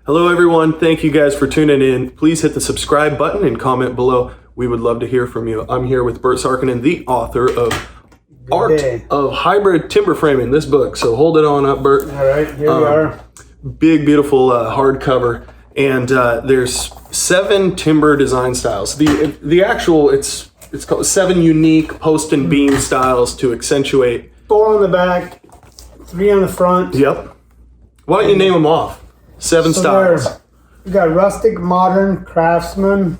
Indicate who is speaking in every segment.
Speaker 1: Hello everyone, thank you guys for tuning in. Please hit the subscribe button and comment below. We would love to hear from you. I'm here with Bert Sarkkinen, the author of Art of Hybrid Timber Framing, this book. So hold it on up, Bert.
Speaker 2: All right, here we are.
Speaker 1: Big, beautiful hardcover. And there's 7 timber design styles. The actual, it's called 7 unique post and beam styles to accentuate.
Speaker 2: 4 on the back, 3 on the front.
Speaker 1: Yep. Why don't you name them off? 7 styles.
Speaker 2: We got rustic, modern, craftsman,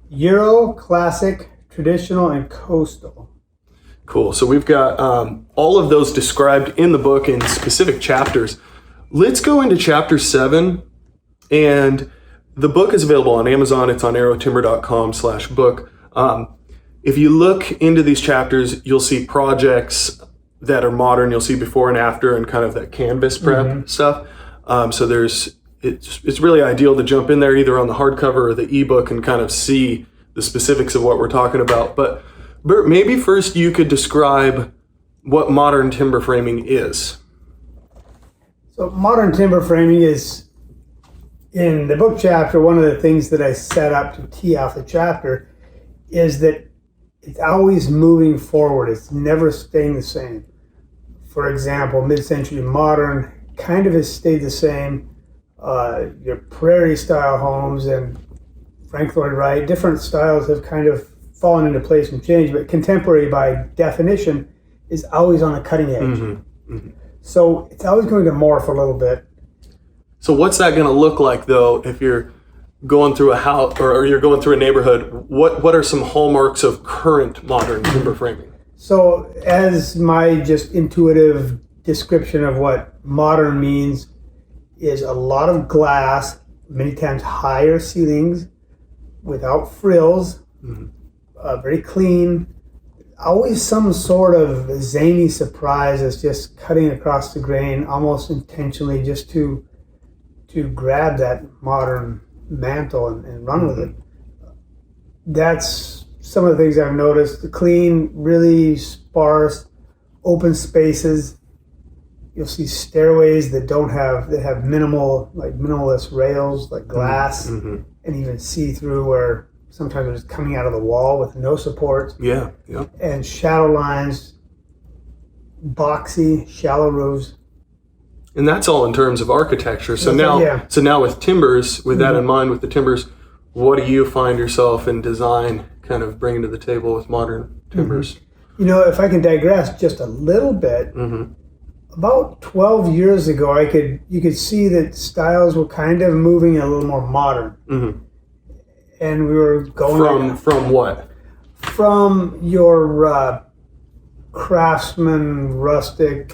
Speaker 2: Euro, classic, traditional, and coastal.
Speaker 1: Cool. So we've got all of those described in the book in specific chapters. Let's go into chapter 7. And the book is available on Amazon. It's on arrowtimber.com/book. If you look into these chapters, you'll see projects that are modern. You'll see before and after and kind of that canvas prep stuff. So it's really ideal to jump in there either on the hardcover or the ebook and kind of see the specifics of what we're talking about. But Bert, maybe first you could describe what modern timber framing is.
Speaker 2: So modern timber framing is, in the book chapter, one of the things that I set up to tee off the chapter is that it's always moving forward. It's never staying the same. For example, mid-century modern kind of has stayed the same. Your prairie style homes and Frank Lloyd Wright, different styles have kind of fallen into place and changed, but contemporary by definition is always on the cutting edge. So it's always going to morph a little bit.
Speaker 1: So what's that going to look like though if you're going through a house or you're going through a neighborhood? What are some hallmarks of current modern timber framing?
Speaker 2: So as my just intuitive description of what modern means is a lot of glass, many times higher ceilings without frills, very clean, always some sort of zany surprise that's just cutting across the grain almost intentionally just to grab that modern mantle and run with it. That's some of the things I've noticed. The clean, really sparse, open spaces. You'll see stairways that have minimalist rails, like glass, and even see-through, where sometimes they're just coming out of the wall with no support.
Speaker 1: Yeah.
Speaker 2: And shadow lines, boxy, shallow roofs.
Speaker 1: And that's all in terms of architecture. So now with timbers, with that in mind, with the timbers, what do you find yourself in design kind of bringing to the table with modern timbers?
Speaker 2: You know, if I can digress just a little bit, about 12 years ago, you could see that styles were kind of moving a little more modern. And we were going
Speaker 1: from what?
Speaker 2: From your craftsman, rustic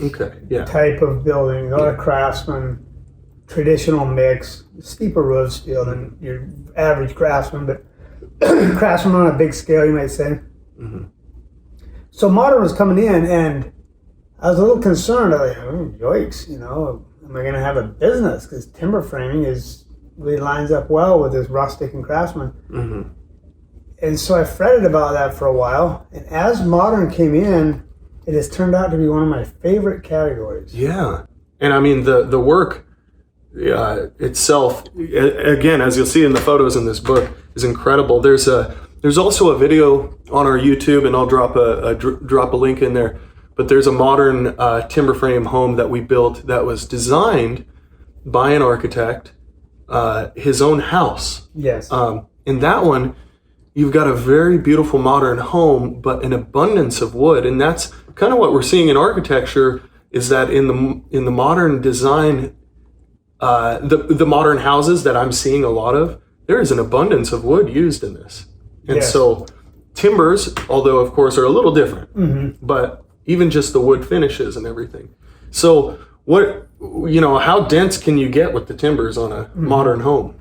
Speaker 2: type of building, not a craftsman, traditional mix, steeper roofs still than your average craftsman, but craftsman on a big scale, you might say. So modern was coming in, and I was a little concerned. I was like, oh, yikes, am I going to have a business? Because timber framing really lines up well with this rustic and craftsman. And so I fretted about that for a while. And as modern came in, it has turned out to be one of my favorite categories.
Speaker 1: Yeah. And I mean, the work itself, again, as you'll see in the photos in this book, is incredible. There's also a video on our YouTube, and I'll drop a link in there. But there's a modern timber frame home that we built that was designed by an architect, his own house.
Speaker 2: Yes.
Speaker 1: In that one, you've got a very beautiful modern home, but an abundance of wood, and that's kind of what we're seeing in architecture. Is that in the modern design, the modern houses that I'm seeing a lot of, there is an abundance of wood used in this, and so timbers, although of course are a little different, but even just the wood finishes and everything. So how dense can you get with the timbers on a modern home?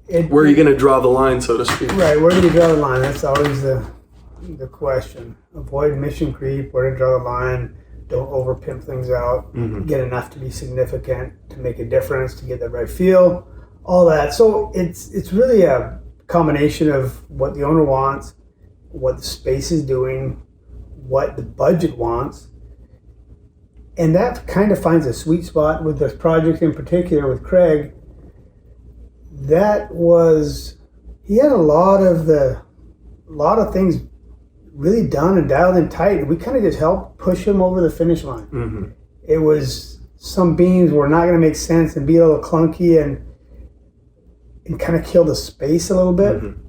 Speaker 1: Where are you going to draw the line, so to speak?
Speaker 2: Right, where do you draw the line? That's always the question. Avoid mission creep, where to draw the line. Don't over pimp things out. Get enough to be significant, to make a difference, to get the right feel, all that. So it's really a combination of what the owner wants, what the space is doing, what the budget wants, And that kind of finds a sweet spot with this project in particular with Craig. He had a lot of things really done and dialed in tight. We kind of just helped push him over the finish line.
Speaker 1: Mm-hmm.
Speaker 2: It was, some beams were not going to make sense and be a little clunky and kind of kill the space a little bit.
Speaker 1: Mm-hmm.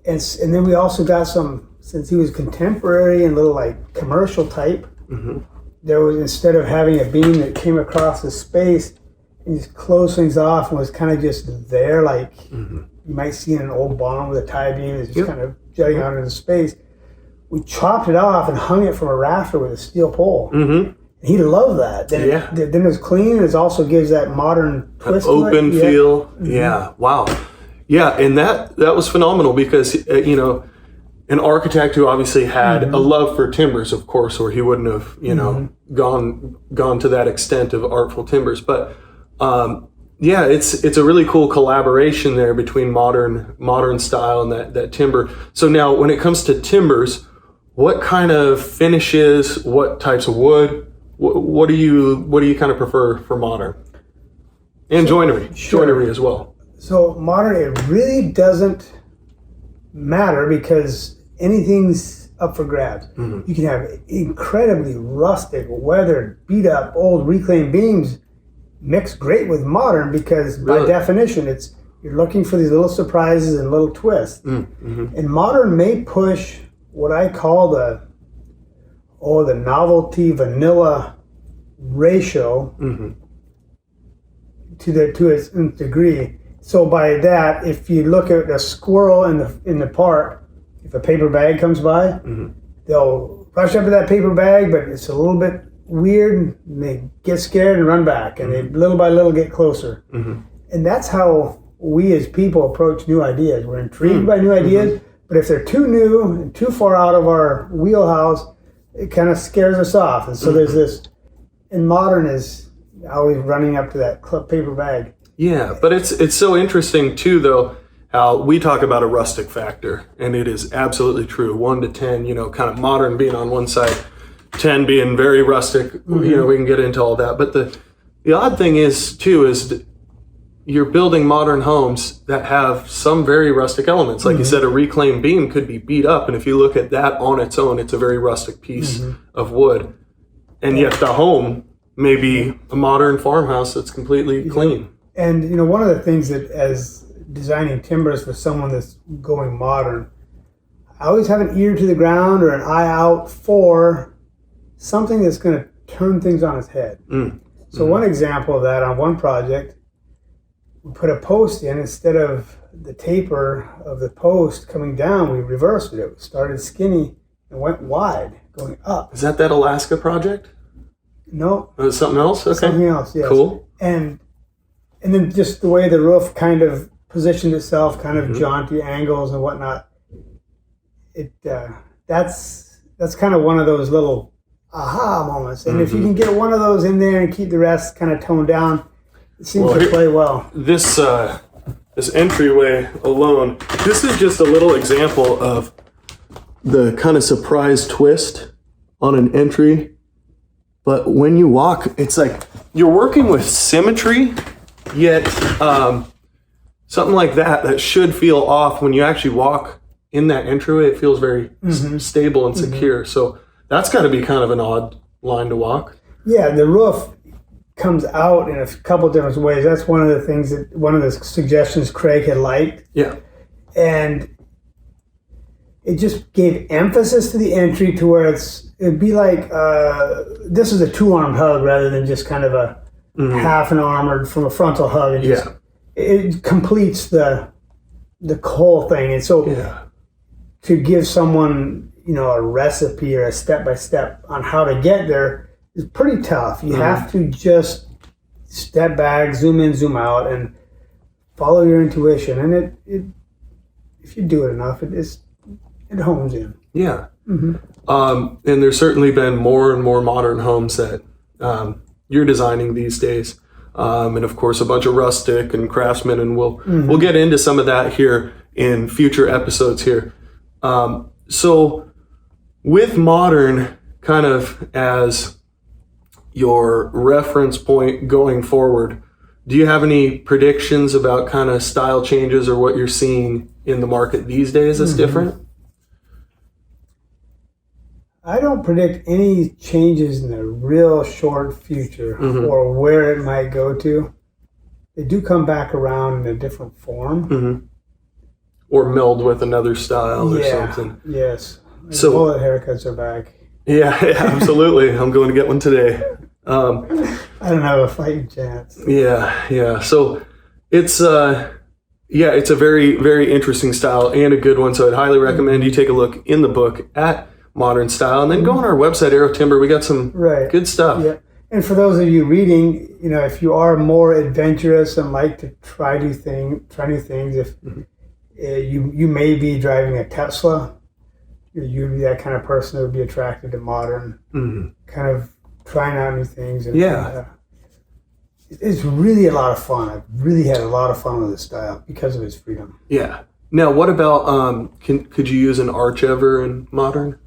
Speaker 2: And then we also got some, since he was contemporary and little like commercial type,
Speaker 1: mm-hmm.
Speaker 2: there was, instead of having a beam that came across the space, he just closed things off and was kind of just there, like
Speaker 1: mm-hmm. you
Speaker 2: might see in an old barn with a tie beam that's just kind of jutting out into space. We chopped it off and hung it from a rafter with a steel pole.
Speaker 1: Mm-hmm.
Speaker 2: He loved that. Then it was clean. It also gives that modern twist.
Speaker 1: An open
Speaker 2: to it.
Speaker 1: feel.
Speaker 2: Mm-hmm.
Speaker 1: Yeah. Wow. Yeah, and that was phenomenal because an architect who obviously had
Speaker 2: mm-hmm.
Speaker 1: a love for timbers, of course, or he wouldn't have mm-hmm. gone to that extent of artful timbers. But it's a really cool collaboration there between modern style and that timber. So now, when it comes to timbers, what kind of finishes, what types of wood, what do you kind of prefer for modern? And joinery as well.
Speaker 2: So modern, it really doesn't matter because anything's up for grabs.
Speaker 1: Mm-hmm.
Speaker 2: You can have incredibly rustic, weathered, beat up, old reclaimed beams mixed great with modern because by definition, you're looking for these little surprises and little twists.
Speaker 1: Mm-hmm.
Speaker 2: And modern may push what I call the novelty vanilla ratio
Speaker 1: mm-hmm.
Speaker 2: to its nth degree. So by that, if you look at a squirrel in the park, if a paper bag comes by,
Speaker 1: mm-hmm.
Speaker 2: they'll rush up to that paper bag, but it's a little bit weird, and they get scared and run back, and
Speaker 1: mm-hmm.
Speaker 2: they little by little get closer.
Speaker 1: Mm-hmm.
Speaker 2: And that's how we as people approach new ideas. We're intrigued by new ideas,
Speaker 1: mm-hmm.
Speaker 2: but if they're too new and too far out of our wheelhouse, it kind of scares us off. And so
Speaker 1: mm-hmm.
Speaker 2: there's this, and modern is always running up to that paper bag.
Speaker 1: Yeah, but it's so interesting too, though, how we talk about a rustic factor, and it is absolutely true. 1 to 10, kind of modern being on one side, 10 being very rustic.
Speaker 2: Mm-hmm.
Speaker 1: We can get into all that. But the odd thing is you're building modern homes that have some very rustic elements. Like mm-hmm. you said, a reclaimed beam could be beat up, and if you look at that on its own, it's a very rustic piece mm-hmm. of wood. And yet the home may be a modern farmhouse that's completely clean.
Speaker 2: And one of the things that, as designing timbers for someone that's going modern, I always have an ear to the ground or an eye out for something that's going to turn things on its head. Mm. So mm-hmm. one example of that on one project, we put a post in. Instead of the taper of the post coming down, we reversed it. It started skinny and went wide, going up.
Speaker 1: Is that Alaska project?
Speaker 2: No.
Speaker 1: Oh, something else? Okay.
Speaker 2: Something else, yes.
Speaker 1: Cool.
Speaker 2: And then just the way the roof kind of positioned itself, kind of
Speaker 1: mm-hmm.
Speaker 2: jaunty angles and whatnot. That's kind of one of those little aha moments. And mm-hmm. if you can get one of those in there and keep the rest kind of toned down, it seems to play well.
Speaker 1: This entryway alone, this is just a little example of the kind of surprise twist on an entry. But when you walk, it's like you're working with symmetry, yet something like that should feel off when you actually walk in that entryway. It feels very mm-hmm. stable and secure. Mm-hmm. So that's got to be kind of an odd line to walk.
Speaker 2: Yeah, the roof comes out in a couple different ways. That's one of the things one of the suggestions Craig had liked.
Speaker 1: Yeah.
Speaker 2: And it just gave emphasis to the entry to where it'd be like this is a 2-armed hug rather than just kind of a mm-hmm. half an armored from a frontal hug. It completes the whole thing. And so to give someone a recipe or a step-by-step on how to get there is pretty tough. You mm-hmm. have to just step back, zoom in, zoom out, and follow your intuition. And it if you do it enough, it hones in.
Speaker 1: Yeah.
Speaker 2: Mm-hmm.
Speaker 1: And there's certainly been more and more modern homes that you're designing these days. And of course, a bunch of rustic and craftsmen, and we'll get into some of that here in future episodes here. So with modern kind of as, your reference point going forward, do you have any predictions about kind of style changes or what you're seeing in the market these days that's different?
Speaker 2: I don't predict any changes in the real short future or where it might go to. They do come back around in a different form.
Speaker 1: Or meld with another style or something.
Speaker 2: Yes.
Speaker 1: So
Speaker 2: bullet haircuts are back.
Speaker 1: Yeah, absolutely. I'm going to get one today.
Speaker 2: I don't have a fighting chance.
Speaker 1: Yeah. So it's it's a very, very interesting style and a good one. So I'd highly recommend you take a look in the book at modern style, and then go on our website, Arrow Timber. We got some good stuff.
Speaker 2: Yeah. And for those of you reading, if you are more adventurous and like to try new things, if you may be driving a Tesla, you'd be that kind of person that would be attracted to modern, kind of trying out new things. And, it's really a lot of fun. I've really had a lot of fun with this style because of its freedom.
Speaker 1: Yeah. Now, what about, could you use an arch ever in modern?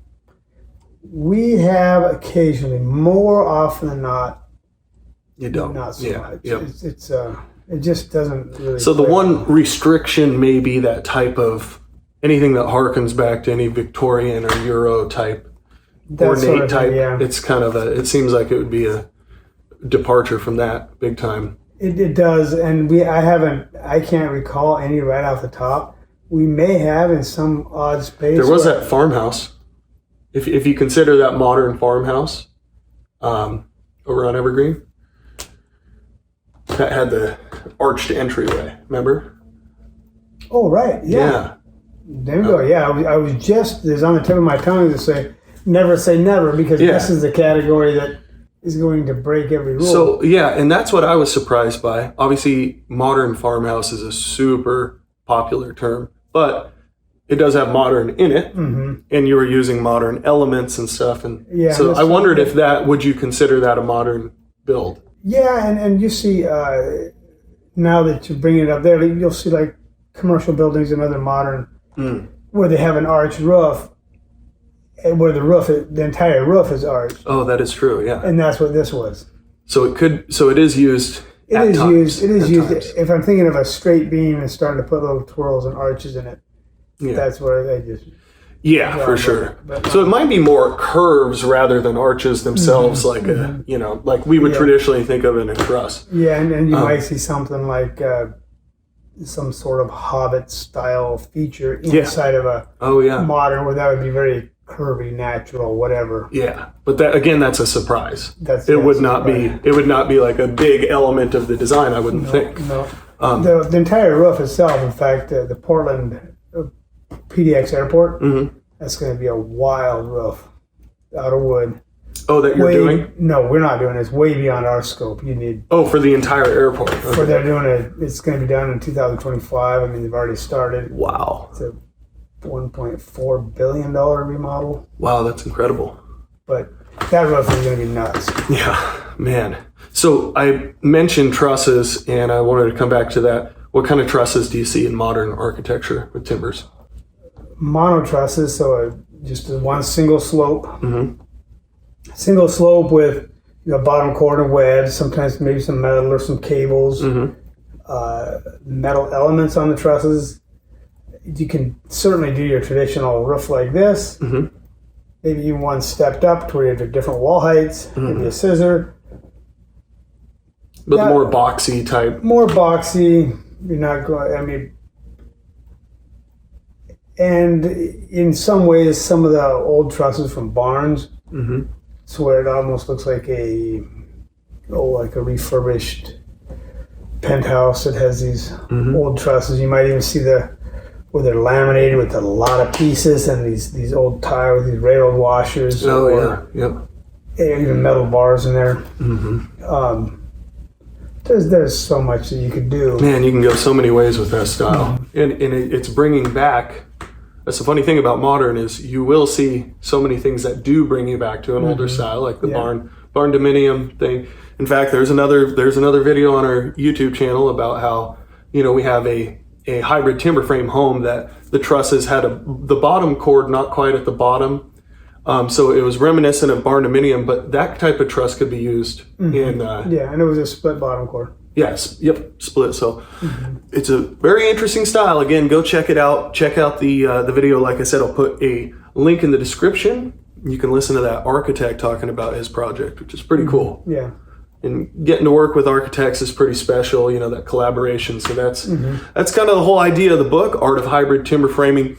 Speaker 2: We have occasionally, more often than not.
Speaker 1: You don't.
Speaker 2: Not so much.
Speaker 1: Yep.
Speaker 2: It just doesn't really.
Speaker 1: So the one restriction may be that type of anything that harkens back to any Victorian or Euro type, ornate type. It's kind of it seems like it would be a departure from that big time.
Speaker 2: It does, and I can't recall any right off the top. We may have in some odd space.
Speaker 1: There was that farmhouse. If you consider that modern farmhouse over on Evergreen, that had the arched entryway, remember?
Speaker 2: Oh, right. Yeah. There we go. Yeah, I was just, it's on the tip of my tongue to say never, because this is the category that is going to break every rule.
Speaker 1: So, and that's what I was surprised by. Obviously, modern farmhouse is a super popular term, but it does have modern in it, and you were using modern elements and stuff. And so I wondered if would you consider that a modern build?
Speaker 2: Yeah, and you see, now that you're bringing it up there, you'll see like commercial buildings and other modern, where they have an arched roof, and where the entire roof is arched.
Speaker 1: Oh, that is true, yeah.
Speaker 2: And that's what this was.
Speaker 1: So it is used. It is
Speaker 2: used. If I'm thinking of a straight beam and starting to put little twirls and arches in it, that's where they just. Yeah,
Speaker 1: for sure. So it might be more curves rather than arches themselves, like like we would traditionally think of in a truss.
Speaker 2: Yeah, and you might see something like some sort of Hobbit style feature inside of a modern, where that would be very curvy, natural, whatever. Yeah,
Speaker 1: but that's a surprise. It would not be like a big element of the design, I wouldn't think.
Speaker 2: No. The entire roof itself, in fact, the Portland PDX Airport, that's going to be a wild roof out of wood.
Speaker 1: Oh, that you're doing?
Speaker 2: No, we're not doing it. It's way beyond our scope. You need.
Speaker 1: Oh, for the entire airport. Okay.
Speaker 2: For they're doing it. It's going to be done in 2025. I mean, they've already started.
Speaker 1: Wow.
Speaker 2: It's a $1.4 billion remodel.
Speaker 1: Wow, that's incredible.
Speaker 2: But that roof is going to be nuts.
Speaker 1: Yeah, man. So I mentioned trusses, and I wanted to come back to that. What kind of trusses do you see in modern architecture with timbers?
Speaker 2: Mono trusses, so just one single slope. Single slope with bottom corner webs, sometimes maybe some metal or some cables, metal elements on the trusses. You can certainly do your traditional roof like this. Maybe even one stepped up to where you have different wall heights, maybe a scissor.
Speaker 1: But more boxy type. More
Speaker 2: boxy. You're not going, and in some ways, some of the old trusses from barns, it's where it almost looks like a refurbished penthouse that has these old trusses. You might even see where they're laminated with a lot of pieces and these old tire with these railroad washers. Even metal bars in there. There's so much that you could do.
Speaker 1: Man, you can go so many ways with that style, and it's bringing back. That's the funny thing about modern is you will see so many things that do bring you back to an older style, like the barn dominium thing. In fact, there's another video on our YouTube channel about how we have a hybrid timber frame home that the trusses had the bottom cord not quite at the bottom, So it was reminiscent of barndominium, but that type of truss could be used in...
Speaker 2: yeah, and it was a split bottom core.
Speaker 1: Yes, yep, split. So it's a very interesting style. Again, go check it out. Check out the video. Like I said, I'll put a link in the description. You can listen to that architect talking about his project, which is pretty cool.
Speaker 2: Yeah.
Speaker 1: And getting to work with architects is pretty special, you know, that collaboration. So that's kind of the whole idea of the book, Art of Hybrid Timber Framing.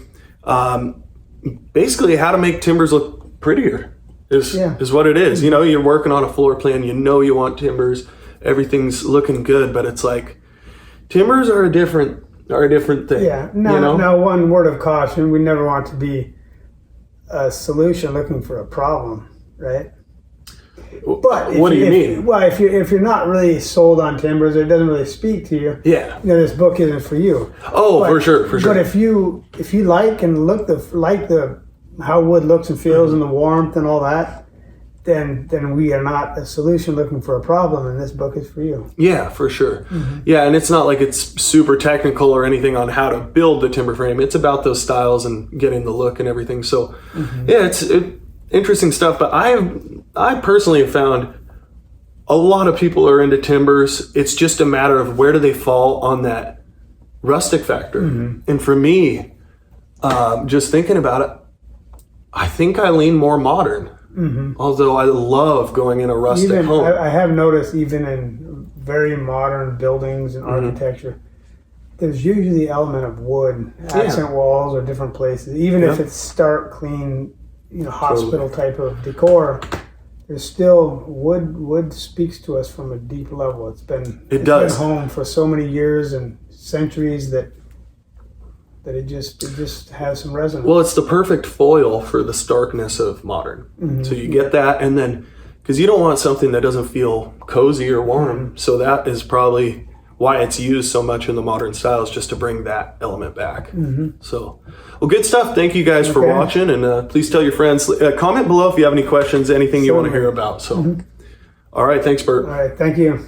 Speaker 1: Basically, how to make timbers look prettier is what it is. You know, you're working on a floor plan, you know you want timbers, everything's looking good, but it's like timbers are a different thing.
Speaker 2: Yeah. Now, one word of caution: we never want to be a solution looking for a problem, right? But
Speaker 1: what do you mean?
Speaker 2: Well, if you're not really sold on timbers, or it doesn't really speak to you.
Speaker 1: Yeah.
Speaker 2: You know, this book isn't for you.
Speaker 1: Oh, for sure.
Speaker 2: But if you like and like the how wood looks and feels and the warmth and all that, then we are not a solution looking for a problem, and this book is for you.
Speaker 1: Yeah, for sure. Yeah, and it's not like it's super technical or anything on how to build the timber frame. It's about those styles and getting the look and everything. So, yeah, it's interesting stuff. But I personally have found a lot of people are into timbers. It's just a matter of where do they fall on that rustic factor. And for me, just thinking about it, I think I lean more modern. Although I love going in a rustic home.
Speaker 2: I have noticed even in very modern buildings and architecture, there's usually the element of wood, accent walls or different places. Even if it's stark, clean, hospital type of decor, there's still wood speaks to us from a deep level. It's been home for so many years and centuries that it just has some resonance.
Speaker 1: Well, it's the perfect foil for the starkness of modern. So you get that, and then because you don't want something that doesn't feel cozy or warm. So that is probably why it's used so much in the modern styles, just to bring that element back. So, well, good stuff. Thank you guys for watching, and please tell your friends. Comment below if you have any questions, anything you want to hear about. So, all right, thanks, Bert.
Speaker 2: All right, thank you.